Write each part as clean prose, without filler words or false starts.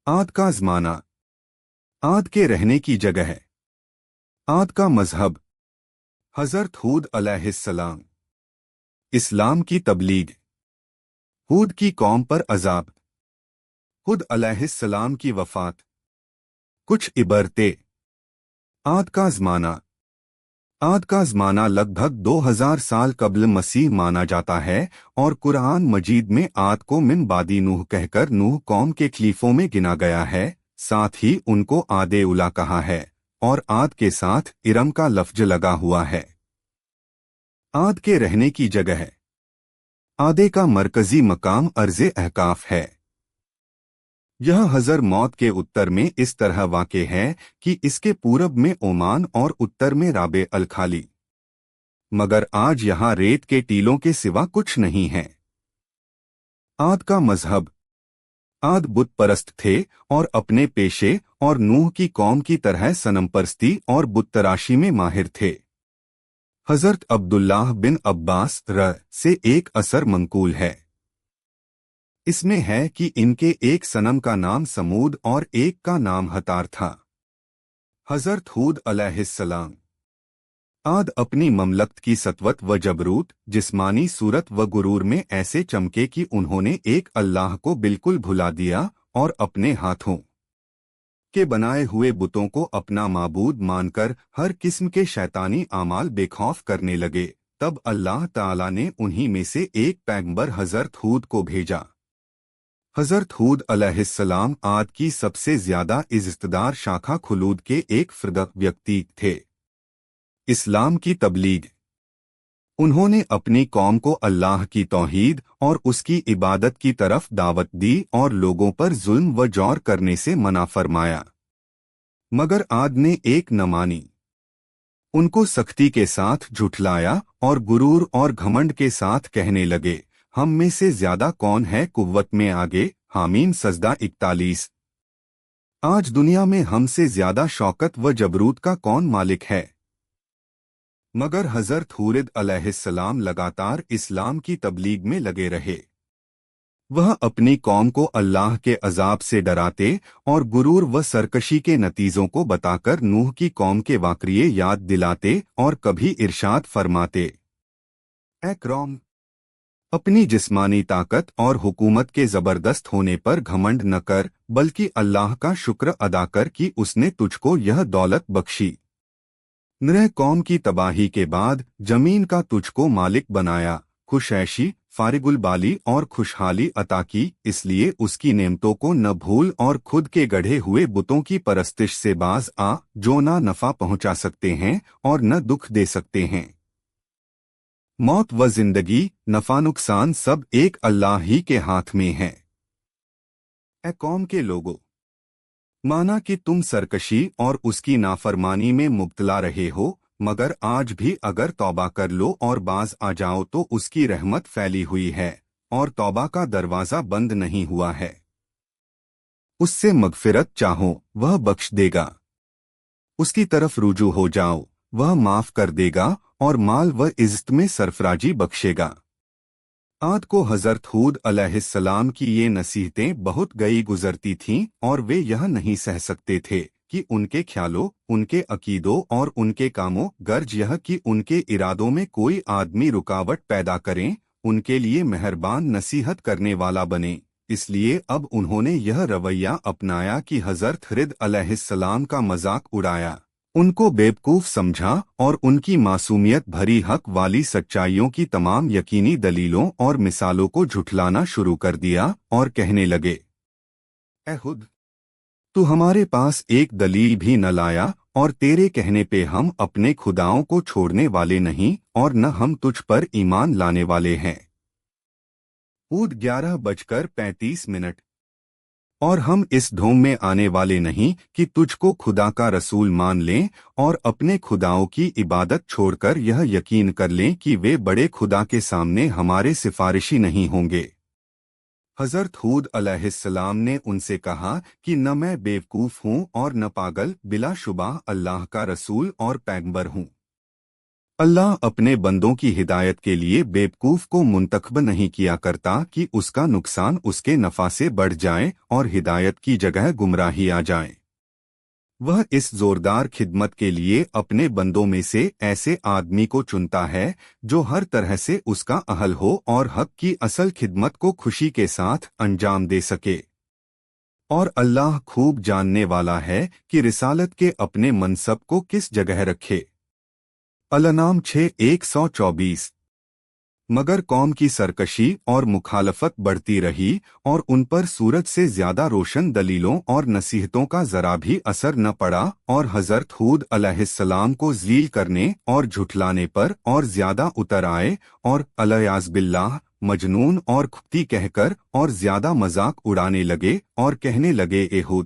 आद का ज़माना। आद के रहने की जगह है। आद का मजहब। हज़रत हूद अलैहिस्सलाम। इस्लाम की तबलीग। हूद की कौम पर अजाब। हुद अलैहिस्सलाम की वफ़ात। कुछ इबरतें। आद का ज़माना। आद का ज़माना लगभग 2000 साल कब्ल मसीह माना जाता है और कुरान मजीद में आद को मिन बादी नूह कहकर नूह कौम के खलीफों में गिना गया है। साथ ही उनको आदे उला कहा है और आद के साथ इरम का लफ्ज लगा हुआ है। आद के रहने की जगह है। आदे का मरकजी मकाम अर्ज़े अहकाफ है। यह हज़र मौत के उत्तर में इस तरह वाक़े है कि इसके पूरब में ओमान और उत्तर में राबे अल खाली। मगर आज यहाँ रेत के टीलों के सिवा कुछ नहीं है। आद का मजहब। आद बुत परस्त थे और अपने पेशे और नूह की कौम की तरह सनमपरस्ती और बुत तराशी में माहिर थे। हज़रत अब्दुल्लाह बिन अब्बास से एक असर मंकूल है। इसमें है कि इनके एक सनम का नाम समूद और एक का नाम हतार था। हज़रत हूद अलैहिस्सलाम। आद अपनी ममलकत की सतवत व जबरूत, जिस्मानी सूरत व गुरूर में ऐसे चमके कि उन्होंने एक अल्लाह को बिल्कुल भुला दिया और अपने हाथों के बनाए हुए बुतों को अपना माबूद मानकर हर किस्म के शैतानी आमाल बेखौफ करने लगे। तब अल्लाह ताला ने उन्हीं में से एक पैगंबर हज़रत हूद को भेजा। हज़रत हूद अलैहिस्सलाम आद की सबसे ज्यादा इज़्ज़तदार शाखा खुलूद के एक फ़र्द व्यक्ति थे। इस्लाम की तबलीग। उन्होंने अपनी कौम को अल्लाह की तौहीद और उसकी इबादत की तरफ दावत दी और लोगों पर जुल्म व जौर करने से मना फरमाया। मगर आद ने एक न मानी। उनको सख्ती के साथ झुठलाया और गुरूर और घमंड के साथ कहने लगे, हम में से ज्यादा कौन है कुव्वत में आगे। हामीन सजदा 41। आज दुनिया में हमसे ज्यादा शौकत व जबरूत का कौन मालिक है। मगर हज़रत हूद अलैहिस्सलाम लगातार इस्लाम की तबलीग में लगे रहे। वह अपनी कौम को अल्लाह के अजाब से डराते और गुरूर व सरकशी के नतीजों को बताकर नूह की कौम के वाक़ये याद दिलाते और कभी इरशाद फरमाते, ऐ कौम, अपनी जिस्मानी ताकत और हुकूमत के ज़बरदस्त होने पर घमंड न कर, बल्कि अल्लाह का शुक्र अदा कर कि उसने तुझको यह दौलत बख्शी। नूह कौम की तबाही के बाद जमीन का तुझको मालिक बनाया, खुशैशी, फारिगुलबाली और खुशहाली अता की, इसलिए उसकी नेमतों को न भूल और खुद के गढ़े हुए बुतों की परस्तिश से बाज आ, जो ना नफा पहुंचा सकते हैं और न दुख दे सकते हैं। मौत व जिंदगी, नफा नुकसान सब एक अल्लाह ही के हाथ में है। ए कौम के लोगों, माना कि तुम सरकशी और उसकी नाफरमानी में मुब्तला रहे हो, मगर आज भी अगर तौबा कर लो और बाज आ जाओ तो उसकी रहमत फैली हुई है और तौबा का दरवाज़ा बंद नहीं हुआ है। उससे मगफिरत चाहो, वह बख्श देगा। उसकी तरफ रुजू हो जाओ, वह माफ कर देगा और माल व इज्जत में सरफराजी बख्शेगा। आद को हज़रत हूद अलैहिस्सलाम की ये नसीहतें बहुत गई गुजरती थीं और वे यह नहीं सह सकते थे कि उनके ख्यालों, उनके अकीदों और उनके कामों गर्ज यह कि उनके इरादों में कोई आदमी रुकावट पैदा करें, उनके लिए मेहरबान नसीहत करने वाला बने। इसलिए अब उन्होंने यह रवैया अपनाया कि हज़रत खिद अलैहिस्सलाम का मजाक उड़ाया, उनको बेवकूफ समझा और उनकी मासूमियत भरी हक वाली सच्चाइयों की तमाम यकीनी दलीलों और मिसालों को झुठलाना शुरू कर दिया और कहने लगे, ऐ हुद, तू हमारे पास एक दलील भी न लाया और तेरे कहने पे हम अपने खुदाओं को छोड़ने वाले नहीं और न हम तुझ पर ईमान लाने वाले हैं। हूद 11:35। और हम इस ढोंग में आने वाले नहीं कि तुझको खुदा का रसूल मान लें और अपने खुदाओं की इबादत छोड़कर यह यकीन कर लें कि वे बड़े खुदा के सामने हमारे सिफारिशी नहीं होंगे। हज़रत हूद अलैहिस्सलाम ने उनसे कहा कि न मैं बेवकूफ़ हूँ और न पागल, बिलाशुबा अल्लाह का रसूल और पैगंबर हूँ। اللہ اپنے بندوں کی ہدایت کے لیے بیوقوف کو منتخب نہیں کیا کرتا کہ اس کا نقصان اس کے نفع سے بڑھ جائے اور ہدایت کی جگہ گمراہی آ جائے۔ وہ اس زوردار خدمت کے لیے اپنے بندوں میں سے ایسے آدمی کو چنتا ہے جو ہر طرح سے اس کا اہل ہو اور حق کی اصل خدمت کو خوشی کے ساتھ انجام دے سکے۔ اور اللہ خوب جاننے والا ہے کہ رسالت کے اپنے منصب کو کس جگہ رکھے۔ الانعام 6:124۔ مگر قوم کی سرکشی اور مخالفت بڑھتی رہی اور ان پر سورج سے زیادہ روشن دلیلوں اور نصیحتوں کا ذرا بھی اثر نہ پڑا، اور حضرت ہود علیہ السلام کو ذلیل کرنے اور جھٹلانے پر اور زیادہ اتر آئے، اور الیاذ باللہ مجنون اور کھتی کہہ کر اور زیادہ مذاق اڑانے لگے اور کہنے لگے، اے ہود،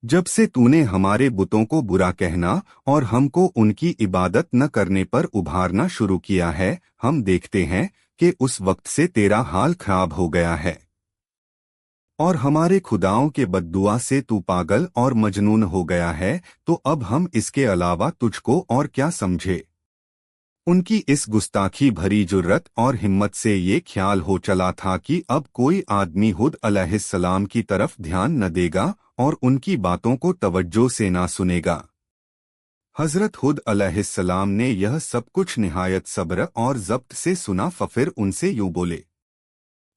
جب سے تو نے ہمارے بتوں کو برا کہنا اور ہم کو ان کی عبادت نہ کرنے پر ابھارنا شروع کیا ہے، ہم دیکھتے ہیں کہ اس وقت سے تیرا حال خراب ہو گیا ہے، اور ہمارے خداؤں کے بددعا سے تو پاگل اور مجنون ہو گیا ہے، تو اب ہم اس کے علاوہ تجھ کو اور کیا سمجھے؟ ان کی اس گستاخی بھری جرت اور ہمت سے یہ خیال ہو چلا تھا کہ اب کوئی آدمی ہود علیہ السلام کی طرف دھیان نہ دے گا اور ان کی باتوں کو توجہ سے نہ سنے گا۔ حضرت ہود علیہ السلام نے یہ سب کچھ نہایت صبر اور ضبط سے سنا، فپھر ان سے یوں بولے،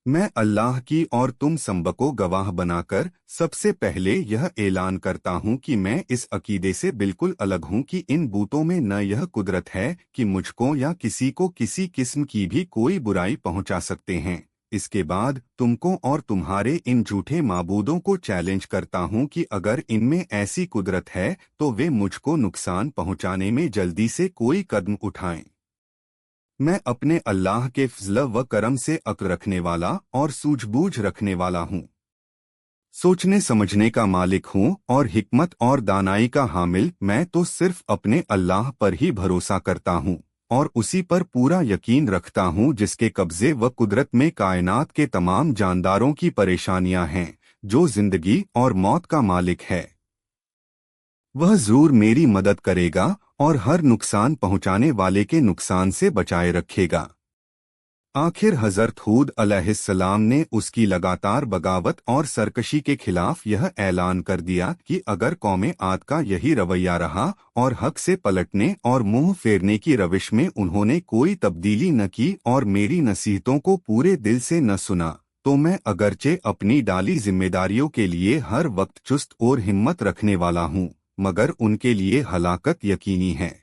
میں اللہ کی اور تم سبکو گواہ بنا کر سب سے پہلے یہ اعلان کرتا ہوں کہ میں اس عقیدے سے بالکل الگ ہوں کہ ان بتوں میں نہ یہ قدرت ہے کہ مجھ کو یا کسی کو کسی قسم کی بھی کوئی برائی پہنچا سکتے ہیں۔ اس کے بعد تم کو اور تمہارے ان جھوٹے معبودوں کو چیلنج کرتا ہوں کہ اگر ان میں ایسی قدرت ہے تو وہ مجھ کو نقصان پہنچانے میں جلدی سے کوئی قدم اٹھائیں۔ میں اپنے اللہ کے فضل و کرم سے عقل رکھنے والا اور سوجھ بوجھ رکھنے والا ہوں، سوچنے سمجھنے کا مالک ہوں اور حکمت اور دانائی کا حامل۔ میں تو صرف اپنے اللہ پر ہی بھروسہ کرتا ہوں اور اسی پر پورا یقین رکھتا ہوں جس کے قبضے و قدرت میں کائنات کے تمام جانداروں کی پریشانیاں ہیں، جو زندگی اور موت کا مالک ہے۔ وہ ضرور میری مدد کرے گا اور ہر نقصان پہنچانے والے کے نقصان سے بچائے رکھے گا۔ آخر حضرت ہود علیہ السلام نے اس کی لگاتار بغاوت اور سرکشی کے خلاف یہ اعلان کر دیا کہ اگر قوم عاد کا یہی رویہ رہا اور حق سے پلٹنے اور منہ پھیرنے کی روش میں انہوں نے کوئی تبدیلی نہ کی اور میری نصیحتوں کو پورے دل سے نہ سنا، تو میں اگرچہ اپنی ڈالی ذمہ داریوں کے لیے ہر وقت چست اور ہمت رکھنے والا ہوں، مگر ان کے لیے ہلاکت یقینی ہے۔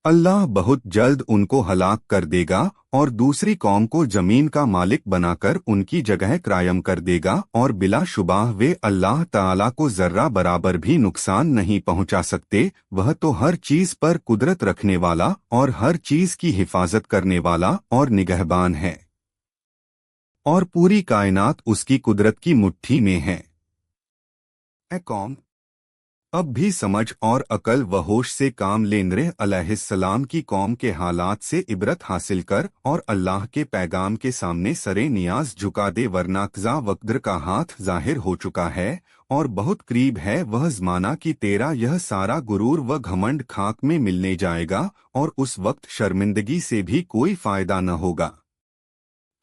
اللہ بہت جلد ان کو ہلاک کر دے گا اور دوسری قوم کو زمین کا مالک بنا کر ان کی جگہ قائم کر دے گا، اور بلا شبہ وہ اللہ تعالیٰ کو ذرہ برابر بھی نقصان نہیں پہنچا سکتے۔ وہ تو ہر چیز پر قدرت رکھنے والا اور ہر چیز کی حفاظت کرنے والا اور نگہبان ہے، اور پوری کائنات اس کی قدرت کی مٹھی میں ہے۔ اے قوم، اب بھی سمجھ اور عقل و ہوش سے کام لے۔ نوح علیہ السلام کی قوم کے حالات سے عبرت حاصل کر اور اللہ کے پیغام کے سامنے سرے نیاز جھکا دے، ورنہ قضا و قدر کا ہاتھ ظاہر ہو چکا ہے اور بہت قریب ہے وہ زمانہ کہ تیرا یہ سارا غرور و گھمنڈ خاک میں ملنے جائے گا، اور اس وقت شرمندگی سے بھی کوئی فائدہ نہ ہوگا۔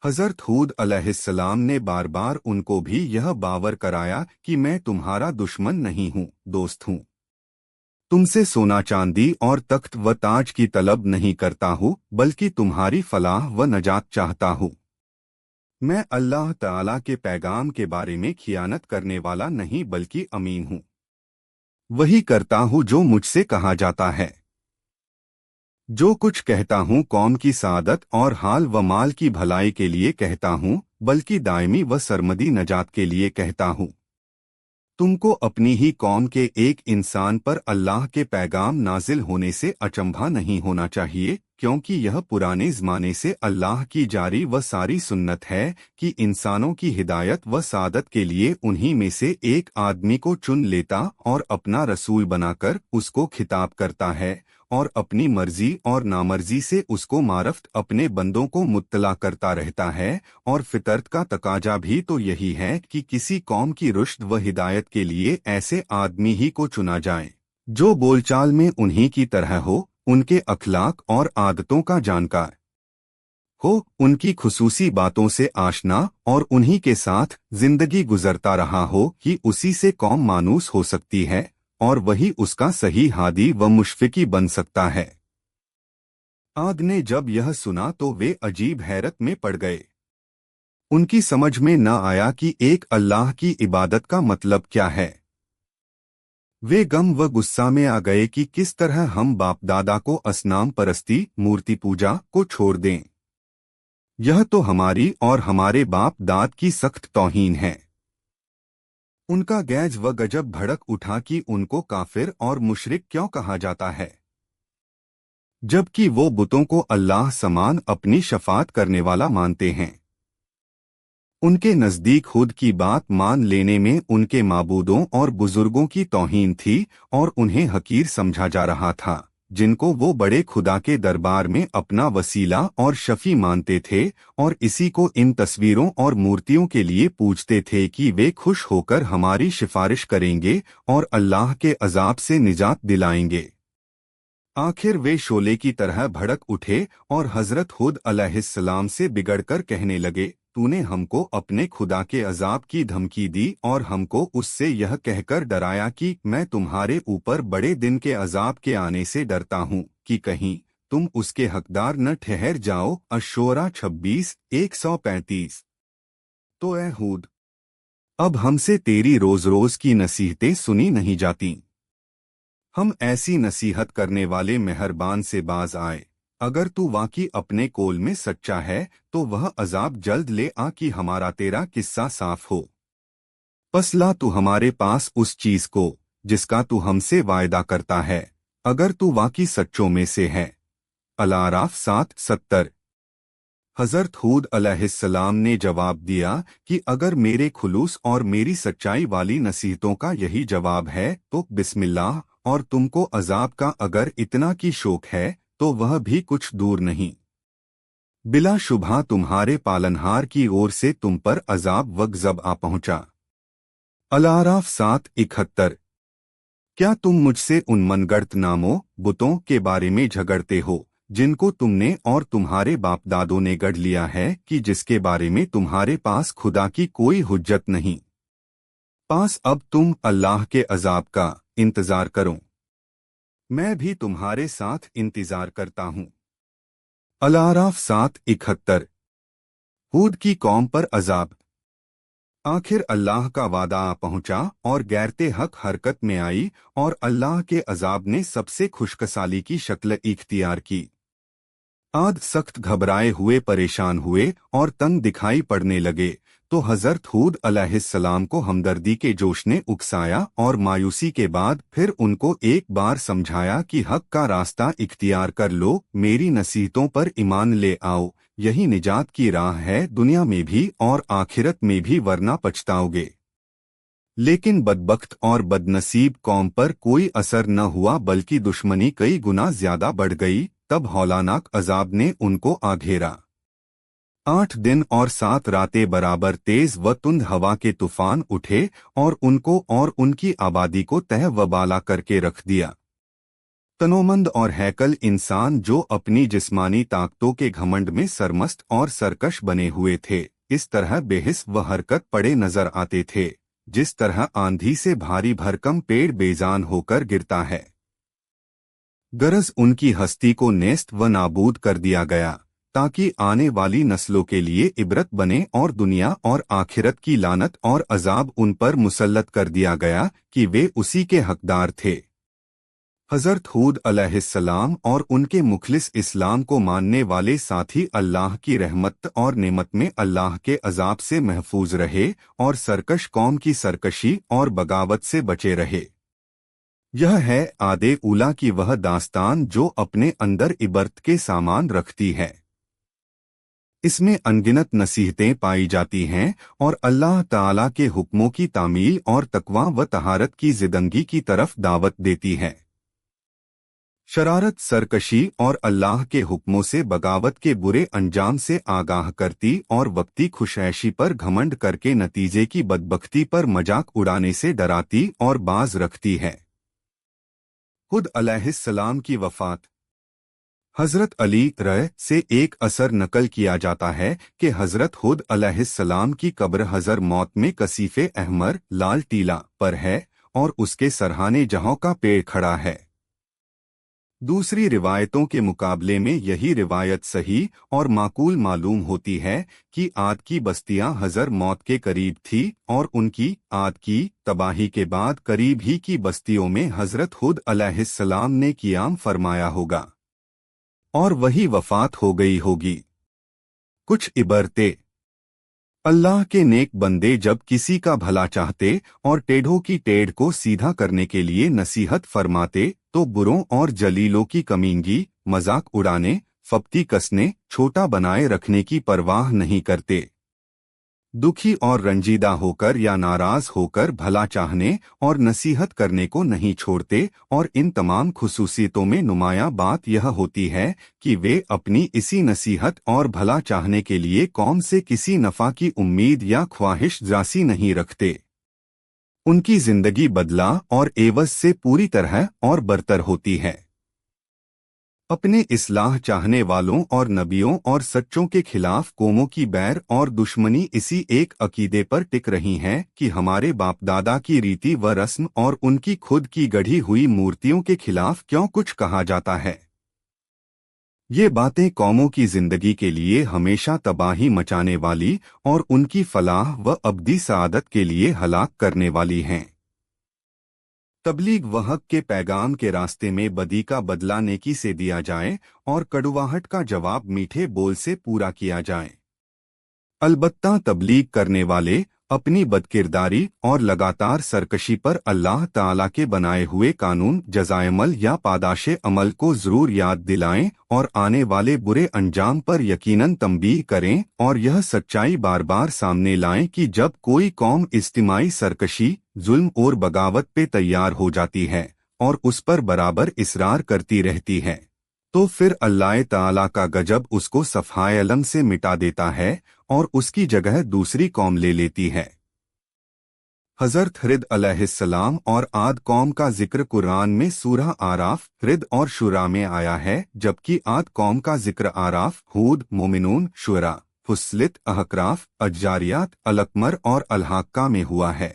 حضرت ہود علیہ السلام نے بار بار ان کو بھی یہ باور کرایا کہ میں تمہارا دشمن نہیں ہوں، دوست ہوں۔ تم سے سونا چاندی اور تخت و تاج کی طلب نہیں کرتا ہوں، بلکہ تمہاری فلاح و نجات چاہتا ہوں۔ میں اللہ تعالیٰ کے پیغام کے بارے میں خیانت کرنے والا نہیں بلکہ امین ہوں۔ وہی کرتا ہوں جو مجھ سے کہا جاتا ہے۔ جو کچھ کہتا ہوں قوم کی سعادت اور حال و مال کی بھلائی کے لیے کہتا ہوں، بلکہ دائمی و سرمدی نجات کے لیے کہتا ہوں۔ تم کو اپنی ہی قوم کے ایک انسان پر اللہ کے پیغام نازل ہونے سے اچنبھا نہیں ہونا چاہیے، کیونکہ یہ پرانے زمانے سے اللہ کی جاری و ساری سنت ہے کہ انسانوں کی ہدایت و سعادت کے لیے انہی میں سے ایک آدمی کو چن لیتا اور اپنا رسول بنا کر اس کو خطاب کرتا ہے، اور اپنی مرضی اور نامرضی سے اس کو معرفت اپنے بندوں کو مطلع کرتا رہتا ہے۔ اور فطرت کا تقاضا بھی تو یہی ہے کہ کسی قوم کی رشد و ہدایت کے لیے ایسے آدمی ہی کو چنا جائے جو بول چال میں انہی کی طرح ہو، उनके अखलाक और आदतों का जानकार हो, उनकी खुसूसी बातों से आशना और उन्हीं के साथ जिंदगी गुजरता रहा हो कि उसी से कौम मानूस हो सकती है और वही उसका सही हादी व मुशफ़िकी बन सकता है। आद ने जब यह सुना तो वे अजीब हैरत में पड़ गए। उनकी समझ में न आया कि एक अल्लाह की इबादत का मतलब क्या है। वे गम व गुस्सा में आ गए कि किस तरह हम बाप दादा को असनाम परस्ती, मूर्ति पूजा को छोड़ दें। यह तो हमारी और हमारे बाप दाद की सख्त तौहीन है। उनका गैज व गजब भड़क उठा कि उनको काफिर और मुशरिक क्यों कहा जाता है, जबकि वो बुतों को अल्लाह समान अपनी शफात करने वाला मानते हैं। उनके नज़दीक खुद की बात मान लेने में उनके माबूदों और बुजुर्गों की तौहीन थी और उन्हें हकीर समझा जा रहा था, जिनको वो बड़े खुदा के दरबार में अपना वसीला और शफी मानते थे और इसी को इन तस्वीरों और मूर्तियों के लिए पूजते थे कि वे खुश होकर हमारी सिफारिश करेंगे और अल्लाह के अजाब से निजात दिलाएंगे। आखिर वे शोले की तरह भड़क उठे और हजरत हुद अलैहिस्सलाम से बिगड़कर कहने लगे, तूने हमको अपने खुदा के अजाब की धमकी दी और हमको उससे यह कहकर डराया कि मैं तुम्हारे ऊपर बड़े दिन के अजाब के आने से डरता हूँ कि कहीं तुम उसके हकदार न ठहर जाओ। अश-शूरा 26:135। तो ऐ हुद, अब हमसे तेरी रोज रोज की नसीहतें सुनी नहीं जाती। हम ऐसी नसीहत करने वाले मेहरबान से बाज आए। अगर तू वाकई अपने कोल में सच्चा है तो वह अजाब जल्द ले आ कि हमारा तेरा किस्सा साफ हो। पसला तू हमारे पास उस चीज को जिसका तू हमसे वायदा करता है, अगर तू वाकई सच्चों में से है। अल-आराफ 7:70। हजरत हुद अलैहिस्सलाम ने जवाब दिया कि अगर मेरे खुलूस और मेरी सच्चाई वाली नसीहतों का यही जवाब है तो बिस्मिल्लाह, और तुमको अजाब का अगर इतना की शौक है तो वह भी कुछ दूर नहीं। बिला शुबहा तुम्हारे पालनहार की ओर से तुम पर अजाब व गज़ब आ पहुंचा। अल-आराफ 7:71। क्या तुम मुझसे उन मनगढ़ंत नामों बुतों के बारे में झगड़ते हो जिनको तुमने और तुम्हारे बाप दादों ने गढ़ लिया है कि जिसके बारे में तुम्हारे पास खुदा की कोई हुज्जत नहीं। पास अब तुम अल्लाह के अजाब का इंतजार करो, मैं भी तुम्हारे साथ इंतजार करता हूँ। अल-आराफ 7:71। हूद की कौम पर अजाब। आखिर अल्लाह का वादा आ पहुंचा और गैरते हक हरकत में आई और अल्लाह के अजाब ने सबसे खुशकसाली की शक्ल इख्तियार की। आद सख्त घबराए हुए परेशान हुए और तंग दिखाई पड़ने लगे तो हजरत हूद अलैहिस्सलाम को हमदर्दी के जोश ने उकसाया और मायूसी के बाद फिर उनको एक बार समझाया कि हक का रास्ता इख्तियार कर लो, मेरी नसीहतों पर ईमान ले आओ, यही निजात की राह है दुनिया में भी और आखिरत में भी, वरना पछताओगे। लेकिन बदबख्त और बदनसीब कौम पर कोई असर न हुआ बल्कि दुश्मनी कई गुना ज्यादा बढ़ गई। तब हौलानाक अजाब ने उनको आ घेरा। 8 दिन और 7 रातें बराबर तेज व तुंद हवा के तूफान उठे और उनको और उनकी आबादी को तह व बाला करके रख दिया। तनोमंद और हैकल इंसान जो अपनी जिस्मानी ताकतों के घमंड में सरमस्त और सरकश बने हुए थे, इस तरह बेहिस व हरकत पड़े नजर आते थे जिस तरह आंधी से भारी भरकम पेड़ बेजान होकर गिरता है। गरज उनकी हस्ती को नेस्त व नाबूद कर दिया गया ताकि आने वाली नस्लों के लिए इबरत बने और दुनिया और आखिरत की लानत और अजाब उन पर मुसल्लत कर दिया गया कि वे उसी के हकदार थे। हजरत हूद अलैहिस्सलाम और उनके मुखलिस इस्लाम को मानने वाले साथी अल्लाह की रहमत और नेमत में अल्लाह के अजाब से महफूज रहे और सरकश कौम की सरकशी और बगावत से बचे रहे। यह है आदे उला की वह दास्तान जो अपने अंदर इबरत के सामान रखती है। इसमें अनगिनत नसीहतें पाई जाती हैं और अल्लाह ताला के हुक्मों की तामील और तकवा व तहारत की जिंदगी की तरफ दावत देती है। शरारत, सरकशी और अल्लाह के हुक्मों से बगावत के बुरे अंजाम से आगाह करती और वक्ती खुशैशी पर घमंड करके नतीजे की बदबख्ती पर मजाक उड़ाने से डराती और बाज रखती है। हुद अलैहिस्सलाम की वफात। حضرت علی رہ سے ایک اثر نقل کیا جاتا ہے کہ حضرت ہود علیہ السلام کی قبر حضر موت میں کثیف احمر لال ٹیلا پر ہے اور اس کے سرہانے جہاں کا پیڑ کھڑا ہے۔ دوسری روایتوں کے مقابلے میں یہی روایت صحیح اور معقول معلوم ہوتی ہے کہ عاد کی بستیاں حضر موت کے قریب تھی اور ان کی عاد کی تباہی کے بعد قریب ہی کی بستیوں میں حضرت ہود علیہ السلام نے قیام فرمایا ہوگا اور وہی وفات ہو گئی ہوگی۔ کچھ عبرتیں۔ اللہ کے نیک بندے جب کسی کا بھلا چاہتے اور ٹیڑھوں کی ٹیڑھ کو سیدھا کرنے کے لیے نصیحت فرماتے تو بروں اور جلیلوں کی کمینگی، مذاق اڑانے، فپتی کسنے، چھوٹا بنائے رکھنے کی پرواہ نہیں کرتے۔ دکھی اور رنجیدہ ہو کر یا ناراض ہو کر بھلا چاہنے اور نصیحت کرنے کو نہیں چھوڑتے، اور ان تمام خصوصیتوں میں نمایاں بات یہ ہوتی ہے کہ وہ اپنی اسی نصیحت اور بھلا چاہنے کے لیے قوم سے کسی نفع کی امید یا خواہش جاسی نہیں رکھتے۔ ان کی زندگی بدلہ اور عوض سے پوری طرح اور برتر ہوتی ہے۔ اپنے اصلاح چاہنے والوں اور نبیوں اور سچوں کے خلاف قوموں کی بیر اور دشمنی اسی ایک عقیدے پر ٹک رہی ہیں کہ ہمارے باپ دادا کی ریتی و رسم اور ان کی خود کی گڑھی ہوئی مورتیوں کے خلاف کیوں کچھ کہا جاتا ہے۔ یہ باتیں قوموں کی زندگی کے لیے ہمیشہ تباہی مچانے والی اور ان کی فلاح و ابدی سعادت کے لیے ہلاک کرنے والی ہیں۔ تبلیغ و حق کے پیغام کے راستے میں بدی کا بدلہ نیکی سے دیا جائے اور کڑواہٹ کا جواب میٹھے بول سے پورا کیا جائے۔ البتہ تبلیغ کرنے والے اپنی بدکرداری اور لگاتار سرکشی پر اللہ تعالیٰ کے بنائے ہوئے قانون جزائے عمل یا پاداش عمل کو ضرور یاد دلائیں اور آنے والے برے انجام پر یقیناً تنبیہ کریں، اور یہ سچائی بار بار سامنے لائیں کہ جب کوئی قوم اجتماعی سرکشی، ظلم اور بغاوت پہ تیار ہو جاتی ہے اور اس پر برابر اصرار کرتی رہتی ہے تو پھر اللہ تعالیٰ کا غضب اس کو صفحۂ علم سے مٹا دیتا ہے اور اس کی جگہ دوسری قوم لے لیتی ہے۔ حضرت ہود علیہ السلام اور عاد قوم کا ذکر قرآن میں سورہ آراف، ہود اور شعراء میں آیا ہے، جبکہ عاد قوم کا ذکر آراف، ہود، مومنون، شعراء، فصلت، احقراف، الجاریات، القمر اور الحاقہ میں ہوا ہے۔